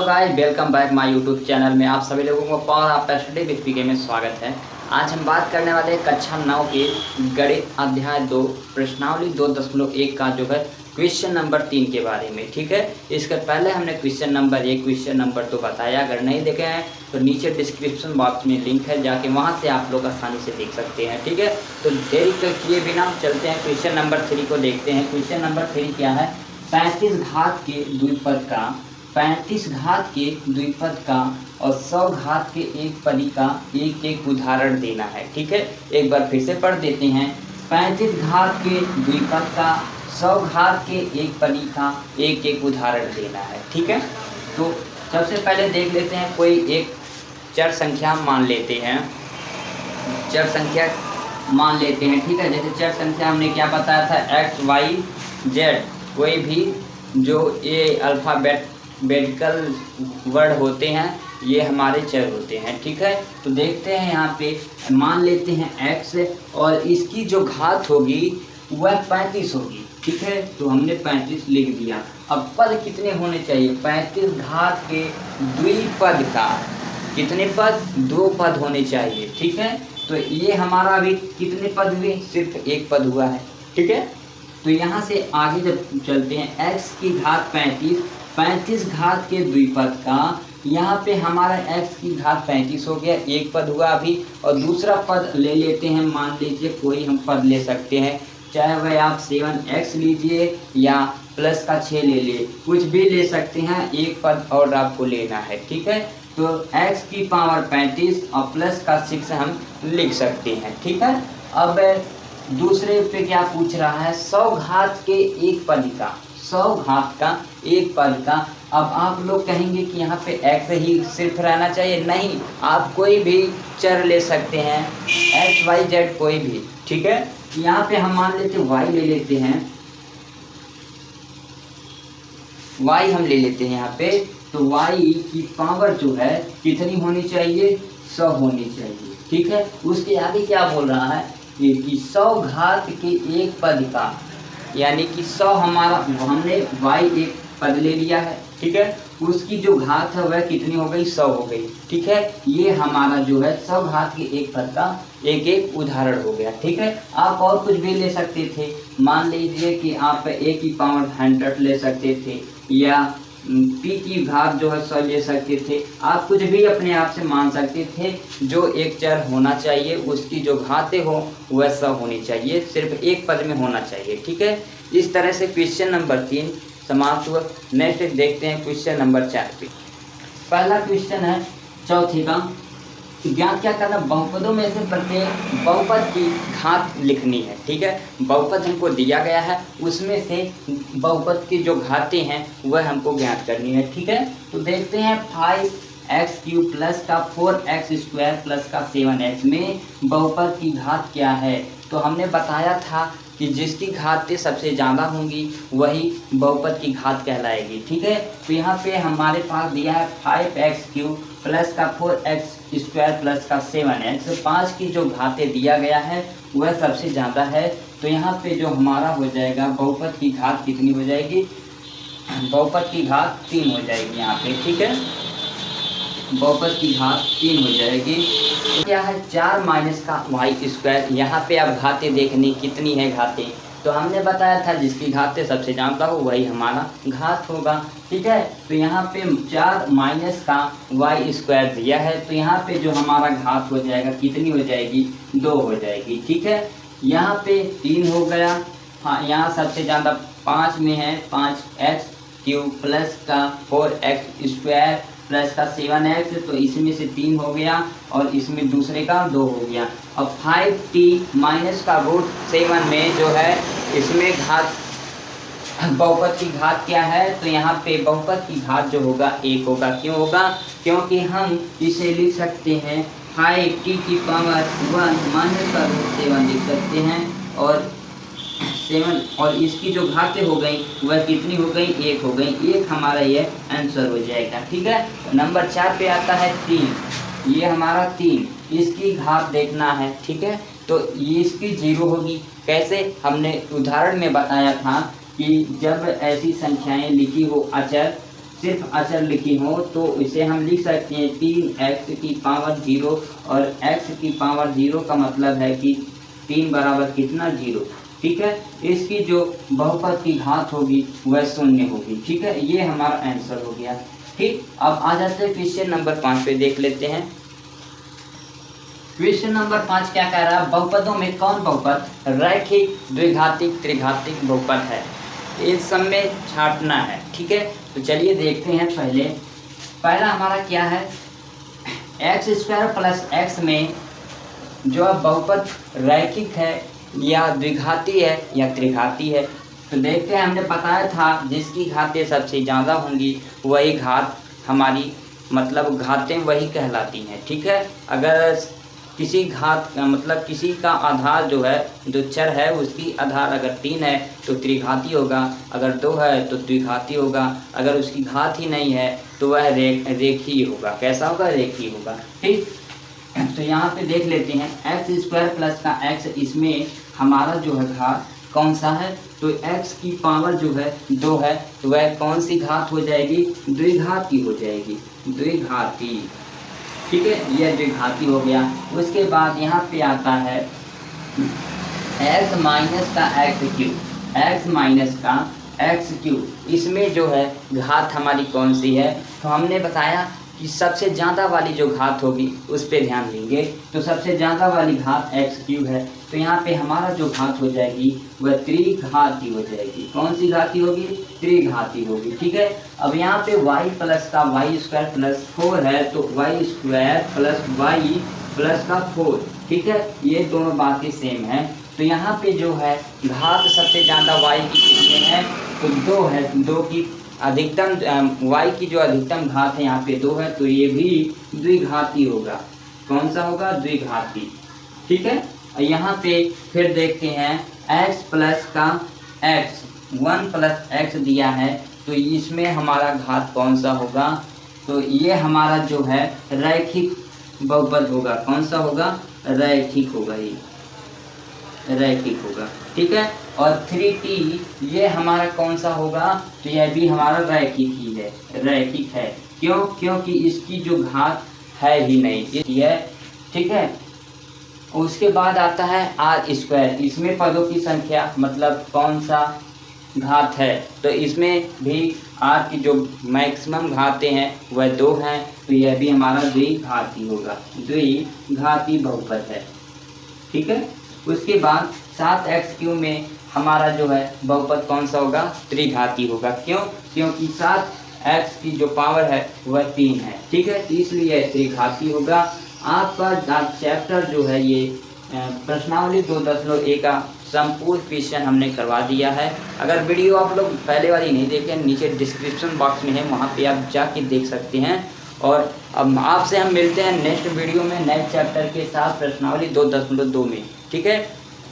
Hello guys, welcome back my YouTube channel में आप सभी लोगों को पावर ऑफ स्टडी विद पीके में स्वागत है। आज हम बात करने वाले हैं कक्षा 9 के गणित अध्याय 2 प्रश्नावली 2.1 का जो है क्वेश्चन नंबर 3 के बारे में। ठीक है, इसके पहले हमने क्वेश्चन नंबर 1 क्वेश्चन नंबर 2 बताया। अगर नहीं देखे हैं तो नीचे डिस्क्रिप्शन बॉक्स में लिंक है, जाके वहाँ से आप लोग आसानी से देख सकते हैं। ठीक है, तो देरी किए बिना चलते हैं क्वेश्चन नंबर 3 को देखते हैं। क्वेश्चन नंबर 3 क्या है? 35 घात के द्विपद का 35 घात के द्विपद का और 100 घात के एक पदी का एक एक उदाहरण देना है। ठीक है, एक बार फिर से पढ़ देते हैं। 35 घात के द्विपद का 100 घात के एक पदी का एक एक उदाहरण देना है। ठीक है, तो सबसे पहले देख लेते हैं, कोई एक चर संख्या मान लेते हैं। चर संख्या मान लेते हैं। ठीक है, जैसे चर संख्या हमने क्या बताया था, एक्स वाई जेड, कोई भी जो ये अल्फ़ाबेटिकल वर्ड होते हैं ये हमारे चर होते हैं। ठीक है, तो देखते हैं यहाँ पे मान लेते हैं x और इसकी जो घात होगी वह 35 होगी। ठीक है, तो हमने 35 लिख दिया। अब पद कितने होने चाहिए? 35 घात के द्विपद का कितने पद? 2 पद होने चाहिए। ठीक है, तो ये हमारा अभी कितने पद हुए? सिर्फ एक पद हुआ है। ठीक है, तो यहाँ से आगे जब चलते हैं, x की घात 35 घात के द्विपद का, यहाँ पे हमारा x की घात 35 हो गया, एक पद हुआ अभी। और दूसरा पद ले लेते हैं, मान लीजिए कोई हम पद ले सकते हैं, चाहे वह आप 7x लीजिए या प्लस का 6 ले लिए, कुछ भी ले सकते हैं, एक पद और आपको लेना है। ठीक है, तो x की पावर 35 और प्लस का 6 हम लिख सकते हैं। ठीक है, अब दूसरे पे क्या पूछ रहा है? 100 घात के एक पद का, 100 घात का एक पद का। अब आप लोग कहेंगे कि यहाँ पे x ही सिर्फ रहना चाहिए। नहीं, आप कोई भी चर ले सकते हैं, x y z कोई भी। ठीक है, यहाँ पे हम मान लेते हैं y ले लेते हैं, y हम ले लेते हैं यहाँ पे। तो y की पावर जो है कितनी होनी चाहिए? 100 होनी चाहिए। ठीक है, उसके आगे क्या बोल रहा है कि 100 घात के एक पद का, यानी कि 100 हमारा, हमने y एक पद ले लिया है। ठीक है, उसकी जो घात है वह कितनी हो गई? 100 हो गई। ठीक है, ये हमारा जो है 100 घात के एक पद का एक एक उदाहरण हो गया। ठीक है, आप और कुछ भी ले सकते थे, मान लीजिए कि आप a की पावर 100 ले सकते थे, या p की घात जो है 100 ले सकते थे। आप कुछ भी अपने आप से मान सकते थे। जो एक चर होना चाहिए उसकी जो घातें हो वह 100 होनी चाहिए, सिर्फ एक पद में होना चाहिए। ठीक है, इस तरह से क्वेश्चन नंबर 3 समाप्त हुआ। नेक्स्ट देखते हैं क्वेश्चन नंबर 4 पे। पहला क्वेश्चन है चौथे का, ज्ञात क्या करना? बहुपदों में से प्रत्येक बहुपद की घात लिखनी है। ठीक है, बहुपद हमको दिया गया है, उसमें से बहुपद की जो घातें हैं वह हमको ज्ञात करनी है। ठीक है, तो देखते हैं 5x³ प्लस का 4x² प्लस का 7x में बहुपद की घात क्या है? तो हमने बताया था कि जिसकी घातें सबसे ज़्यादा होंगी वही बहुपद की घात कहलाएगी। ठीक है, तो यहाँ पे हमारे पास दिया है 5x³ प्लस का 4x² प्लस का 7x। 5 की जो घातें दिया गया है वह सबसे ज़्यादा है, तो यहाँ पे जो हमारा हो जाएगा बहुपद की घात कितनी हो जाएगी? बहुपद की घात 3 हो जाएगी यहाँ पे। ठीक है, बहुपद की घात 3 हो जाएगी। क्या है? 4 माइनस का y²। यहाँ पे अब घातें देखनी कितनी है घातें, तो हमने बताया था जिसकी घातें सबसे ज़्यादा हो वही हमारा घात होगा। ठीक है, तो यहाँ पे 4 माइनस का y² दिया है, तो यहाँ पे जो हमारा घात हो जाएगा कितनी हो जाएगी? 2 हो जाएगी। ठीक है, यहाँ पे 3 हो गया। हाँ, यहाँ सबसे ज़्यादा 5 में है, 5x³ प्लस का 4x² प्लस का 7x, तो इसमें से 3 हो गया और इसमें दूसरे का 2 हो गया। अब 5t माइनस का रूट 7 में जो है इसमें घात, बहुपद की घात क्या है? तो यहाँ पे बहुपद की घात जो होगा 1 होगा। क्यों होगा? क्योंकि हम इसे लिख सकते हैं 5t की पावर 1 माइनस का रूट 7 लिख सकते हैं, और 7 और इसकी जो घातें हो गई वह कितनी हो गई? 1 हो गई। 1 हमारा ये आंसर हो जाएगा। ठीक है, नंबर 4 पे आता है 3। ये हमारा 3, इसकी घात देखना है। ठीक है, तो ये इसकी 0 होगी। कैसे? हमने उदाहरण में बताया था कि जब ऐसी संख्याएं लिखी हो अचर सिर्फ अचर लिखी हो तो इसे हम लिख सकते हैं 3x की पावर 0, और x की पावर 0 का मतलब है कि 3 बराबर कितना 0। ठीक है, इसकी जो बहुपद की घात होगी वह 0 होगी। ठीक है, ये हमारा आंसर हो गया। ठीक, अब आ जाते हैं क्वेश्चन नंबर 5 पे, देख लेते हैं। क्वेश्चन नंबर 5 क्या कह रहा है, बहुपदों में कौन बहुपद रैखिक, द्विघातिक, त्रिघातिक बहुपद है, इस सब में छांटना है। ठीक है, तो चलिए देखते हैं। पहला हमारा क्या है, x² प्लस x में जो बहुपद रैखिक है या द्विघाती है या त्रिघाती है। तो देखते हैं, हमने बताया था जिसकी घातें सबसे ज़्यादा होंगी वही घात हमारी मतलब घातें वही कहलाती हैं। ठीक है, अगर किसी घात मतलब किसी का आधार जो है, जो चर है उसकी आधार अगर 3 है तो त्रिघाती होगा, अगर 2 है तो द्विघाती होगा, अगर उसकी घात ही नहीं है तो वह रेखीय होगा। कैसा होगा, रेखीय होगा। ठीक, तो यहाँ पे देख लेते हैं x² प्लस का x, इसमें हमारा जो है घात कौन सा है, तो x की पावर जो है 2 है, तो वह कौन सी घात हो जाएगी, द्विघाती हो जाएगी, द्विघाती। ठीक है, यह द्विघाती हो गया। उसके बाद यहाँ पे आता है x माइनस का x³, x माइनस का x³, इसमें जो है घात हमारी कौन सी है, तो हमने बताया कि सबसे ज़्यादा वाली जो घात होगी उस पे ध्यान देंगे। तो सबसे ज़्यादा वाली घात x³ है, तो यहाँ पे हमारा जो घात हो जाएगी वह त्रिघाती हो जाएगी। कौन सी घाती होगी, त्रिघाती होगी। ठीक है, अब यहाँ पे y प्लस का y² प्लस 4 है, तो y² प्लस y प्लस का 4। ठीक है, ये दोनों बातें सेम है। तो यहाँ पे जो है घात सबसे ज़्यादा y की कितने है, तो 2 है, 2 की अधिकतम y की जो अधिकतम घात है यहाँ पे 2 है, तो ये भी द्विघाती होगा। कौन सा होगा, द्विघाती। ठीक है, यहाँ पे फिर देखते हैं x प्लस का x, 1 प्लस x दिया है, तो इसमें हमारा घात कौन सा होगा, तो ये हमारा जो है रैखिक बहुपद होगा। कौन सा होगा, रैखिक होगा, ये रैखिक होगा। ठीक है, और 3t ये हमारा कौन सा होगा, तो यह भी हमारा रैखिक ही है, रैखिक है। क्यों, क्योंकि इसकी जो घात है ही नहीं, ये है। ठीक है, उसके बाद आता है r², इसमें पदों की संख्या मतलब कौन सा घात है, तो इसमें भी r की जो मैक्सिमम घातें हैं वह 2 हैं, तो यह भी हमारा द्विघाती होगा, द्विघाती बहुपद है। ठीक है, उसके बाद 7x³ में हमारा जो है बहुपद कौन सा होगा, त्रिघाती होगा। क्यों, क्योंकि 7x की जो पावर है वह 3 है। ठीक है, तो इसलिए त्रिघाती होगा। आपका चैप्टर जो है ये प्रश्नावली 2.1 का संपूर्ण क्वेश्चन हमने करवा दिया है। अगर वीडियो आप लोग पहले वाली नहीं देखें, नीचे डिस्क्रिप्शन बॉक्स में है, वहाँ पे आप जाके देख सकते हैं। और अब आपसे हम मिलते हैं नेक्स्ट वीडियो में नए चैप्टर के साथ प्रश्नावली 2.2 में। ठीक है,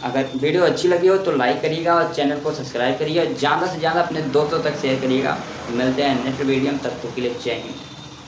अगर वीडियो अच्छी लगी हो तो लाइक करिएगा और चैनल को सब्सक्राइब करिएगा, ज़्यादा से ज़्यादा अपने दोस्तों तक शेयर करिएगा। मिलते हैं नेक्स्ट वीडियो में, तब तक के लिए जय हिंद।